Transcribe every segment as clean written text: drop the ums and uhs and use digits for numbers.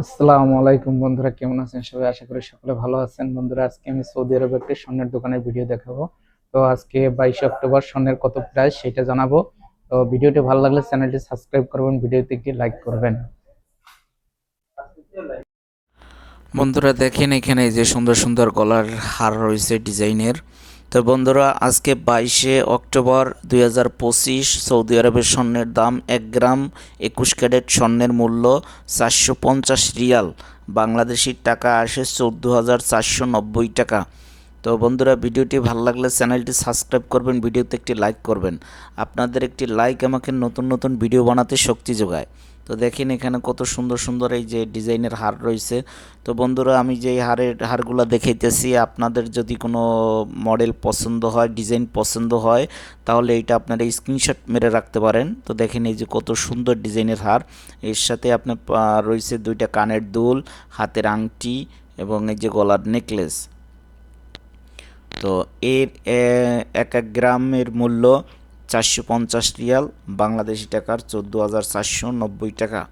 আসসালামু আলাইকুম বন্ধুরা, কেমন আছেন সবাই? আশা করি সকলে ভালো আছেন। বন্ধুরা, আজকে আমি সৌদি আরবে একটি স্বর্ণের দোকানের ভিডিও দেখাবো। তো আজকে 22 অক্টোবর স্বর্ণের কত প্রাইস সেটা জানাবো। তো ভিডিওটি ভালো লাগলে চ্যানেলটি সাবস্ক্রাইব করবেন, ভিডিওতে একটি লাইক করবেন। বন্ধুরা দেখেন এখানে এই যে সুন্দর সুন্দর গলার হার রয়েছে ডিজাইনের। তো বন্ধুরা আজকে 22শে অক্টোবর 2025 সৌদি আরবের স্বর্ণের দাম 1 গ্রাম 21 ক্যারেট স্বর্ণের মূল্য 450 রিয়াল, বাংলাদেশি টাকা আসে 14,490 টাকা। তো বন্ধুরা ভিডিওটি ভালো লাগলে চ্যানেলটি সাবস্ক্রাইব করবেন, ভিডিওতে একটি লাইক করবেন। আপনাদের একটি লাইক আমাকে নতুন নতুন ভিডিও বানাতে শক্তি যোগায়। তো দেখেন এখানে কত সুন্দর সুন্দর এই যে ডিজাইনের হার রয়েছে। তো বন্ধুরা আমি যে হারগুলো দেখাইতেছি, আপনাদের যদি কোনো মডেল পছন্দ হয়, ডিজাইন পছন্দ হয়, তাহলে এইটা আপনারা স্ক্রিনশট মেরে রাখতে পারেন। তো দেখেন এই যে কত সুন্দর ডিজাইনের হার। এর সাথে আপনার রয়েছে দুইটা কানের দুল, হাতের আংটি এবং এই যে গলার নেকলেস। তো এর এক এক গ্রামের মূল্য 450 রিয়াল, বাংলাদেশি টাকার 14,490 টাকা।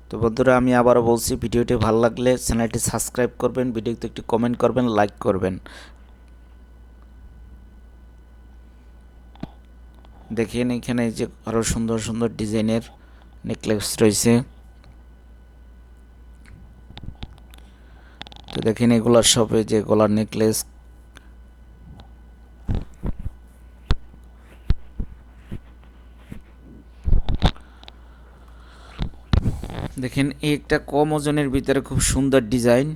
তো বন্ধুরা আমি আবারও বলছি, ভিডিওটি ভালো লাগলে চ্যানেলটি সাবস্ক্রাইব করবেন, ভিডিওতে একটি কমেন্ট করবেন, লাইক করবেন। দেখেন এখানে যে আরও সুন্দর সুন্দর ডিজাইনের নেকলেস রয়েছে। তো দেখেন এগুলার সবে যে গলার নেকলেস। দেখেন এই একটা কম ওজনের ভিতরে খুব সুন্দর ডিজাইন।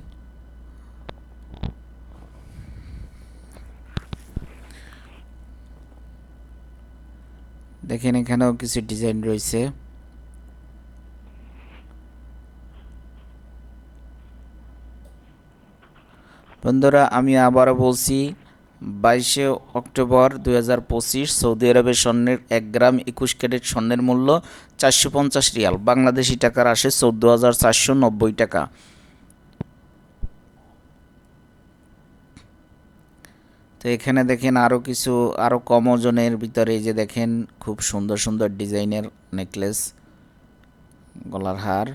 দেখেন এখানেও কিছু ডিজাইন রয়েছে। বন্ধুরা আমি আবারও বলছি, 22শে অক্টোবর 2025 সৌদি আরবের স্বর্ণের 1 গ্রাম 21 ক্যারেট স্বর্ণের মূল্য 450 রিয়াল, বাংলাদেশি টাকার আসে 14,490 টাকা। তো এখানে দেখেন আরও কিছু আরও কম ওজনের ভিতরে এই যে দেখেন খুব সুন্দর সুন্দর ডিজাইনের নেকলেস, গলার হার।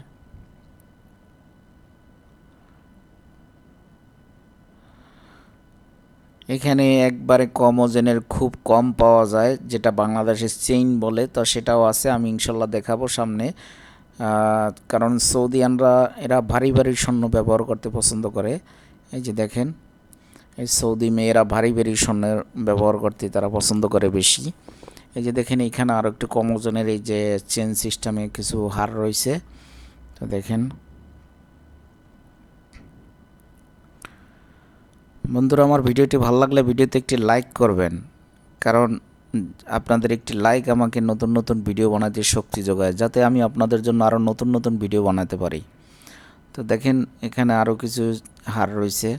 এখানে একবারে কম ওজনের খুব কম পাওয়া যায়, যেটা বাংলাদেশের চেইন বলে, তো সেটাও আছে, আমি ইনশাল্লাহ দেখাবো সামনে। কারণ সৌদিয়ানরা এরা ভারী ভারী স্বর্ণ ব্যবহার করতে পছন্দ করে। এই যে দেখেন এই সৌদি মেয়েরা ভারী ভারী স্বর্ণের ব্যবহার করতে তারা পছন্দ করে বেশি। এই যে দেখেন এখানে আরও একটু কম ওজনের এই যে চেন সিস্টেমে কিছু হার রয়েছে। তো দেখেন বন্ধুরা, আমার ভিডিওটি ভালো লাগলে ভিডিওতে একটি লাইক করবেন, কারণ আপনাদের একটি লাইক আমাকে নতুন নতুন ভিডিও বানাতে শক্তি যোগায়, যাতে আমি আপনাদের জন্য আরও নতুন নতুন ভিডিও বানাতে পারি। তো দেখেন এখানে আরও কিছু হার রয়েছে।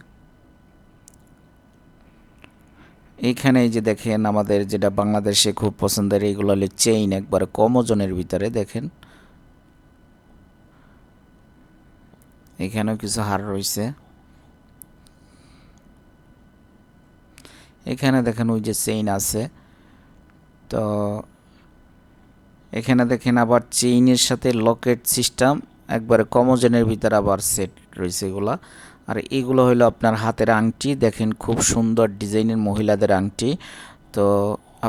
এইখানে এই যে দেখেন আমাদের যেটা বাংলাদেশে খুব পছন্দের, এইগুলো হলো চেইন, একবারে কম ওজনের ভিতরে। দেখেন এখানেও কিছু হার রয়েছে। এখানে দেখেন ওই যে চেইন আছে। তো এখানে দেখেন আবার চেইনের সাথে লকেট সিস্টেম, একবারে কম ওজনের ভিতরে আবার সেট রয়েছে এগুলা। আর এগুলো হলো আপনার হাতের আংটি, দেখেন খুব সুন্দর ডিজাইনের মহিলাদের আংটি। তো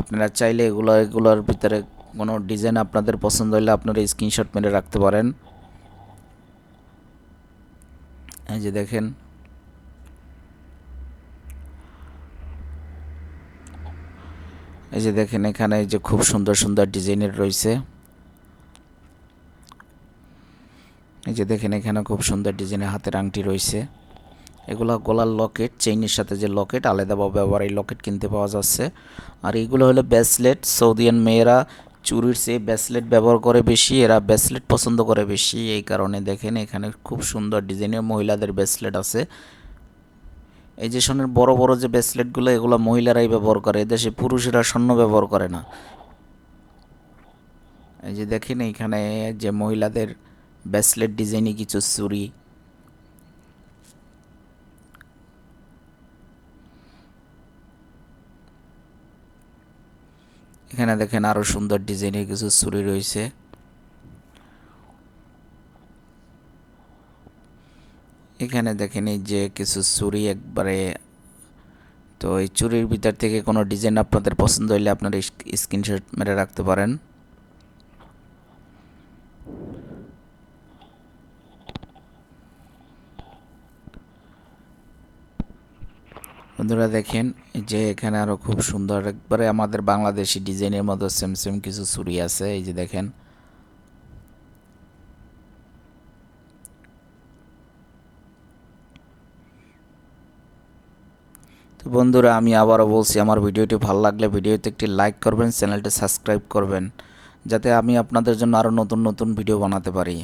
আপনারা চাইলে এগুলোর ভিতরে কোনো ডিজাইন আপনাদের পছন্দ হলে আপনারা স্ক্রিনশট মেরে রাখতে পারেন। এই যে দেখেন এই যে দেখেন এখানে এই যে খুব সুন্দর সুন্দর ডিজাইনের রয়েছে। এই যে দেখেন এখানে খুব সুন্দর ডিজাইনের হাতের আংটি রয়েছে। এগুলো গলার লকেট, চেইনের সাথে যে লকেট, আলাদাভাবে আবার এই লকেট কিনতে পাওয়া যাচ্ছে। আর এইগুলো হলো ব্রেসলেট। সৌদিয়ান মেয়েরা চুরির চেয়ে ব্রেসলেট ব্যবহার করে বেশি, এরা ব্রেসলেট পছন্দ করে বেশি, এই কারণে দেখেন এখানে খুব সুন্দর ডিজাইনের মহিলাদের ব্রেসলেট আছে। এই যে স্বর্ণের বড় বড় যে ব্রেসলেটগুলো, এগুলো মহিলারাই ব্যবহার করে, এদেশে পুরুষেরা স্বর্ণ ব্যবহার করে না। এই যে দেখেন এইখানে যে মহিলাদের ব্রেসলেট ডিজাইনে কিছু চুড়ি। এখানে দেখেন আরও সুন্দর ডিজাইনের কিছু চুড়ি রয়েছে। এখানে দেখেন এই যে কিছু চুড়ি একবারে, তো এই চুড়ির ভিতর থেকে কোনো ডিজাইন আপনাদের পছন্দ হলে আপনারা স্ক্রিনশট মেরে রাখতে পারেন। বন্ধুরা দেখেন এই যে এখানে আরো খুব সুন্দর একবারে আমাদের বাংলাদেশি ডিজাইনের মতো সেম সেম কিছু চুড়ি আছে, এই যে দেখেন। তো বন্ধুরা আমি আবারও বলছি, আমার ভিডিওটি ভালো লাগলে ভিডিওতে একটি লাইক করবেন, চ্যানেলটি সাবস্ক্রাইব করবেন, যাতে আমি আপনাদের জন্য আরও নতুন নতুন ভিডিও বানাতে পারি।